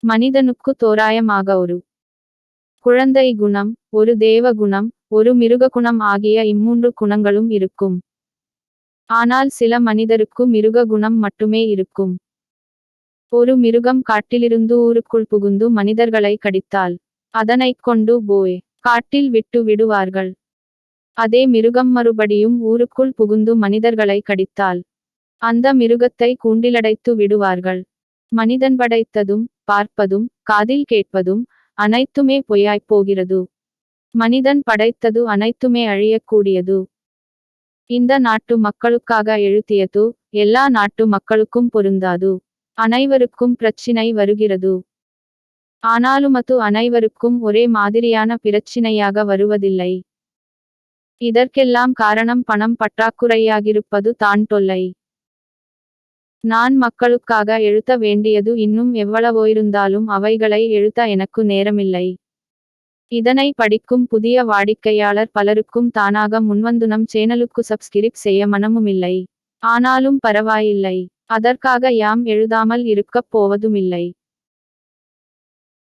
மனிதனுக்கு தோராயமாக ஒரு குழந்தை குணம், ஒரு தேவ குணம், ஒரு மிருக குணம் ஆகிய இம்மூன்று குணங்களும் இருக்கும். ஆனால் சில மனிதருக்கு மிருக குணம் மட்டுமே இருக்கும். ஒரு மிருகம் காட்டிலிருந்து ஊருக்குள் புகுந்து மனிதர்களை கடித்தால் அதனைக் கொண்டு போய் காட்டில் விட்டு விடுவார்கள். அதே மிருகம் மறுபடியும் ஊருக்குள் புகுந்து மனிதர்களை கடித்தால் அந்த மிருகத்தை கூண்டிலடைத்து விடுவார்கள். மனிதன் படைத்ததும் பார்ப்பதும் காதில் கேட்பதும் அனைத்துமே பொய்யாய்ப் போகிறது. மனிதன் படைத்தது அனைத்துமே அழியக்கூடியது. இந்த நாட்டு மக்களுக்காக எழுதியது எல்லா நாட்டு மக்களுக்கும் பொருந்தாது. அனைவருக்கும் பிரச்சினை வருகிறது. ஆனாலும் அது அனைவருக்கும் ஒரே மாதிரியான பிரச்சினையாக வருவதில்லை. இதற்கெல்லாம் காரணம் பணம் பற்றாக்குறையாகிருப்பது தான் தொல்லை. நான் மக்களுக்காக எழுத வேண்டியது இன்னும் எவ்வளவோயிருந்தாலும் அவைகளை எழுத எனக்கு நேரமில்லை. இதனை படிக்கும் புதிய வாடிக்கையாளர் பலருக்கும் தானாக முன்வந்து நம் சேனலுக்கு சப்ஸ்கிரைப் செய்ய மனமுமில்லை. ஆனாலும் பரவாயில்லை. அதற்காக யாம் எழுதாமல் இருக்கப் போவதுமில்லை.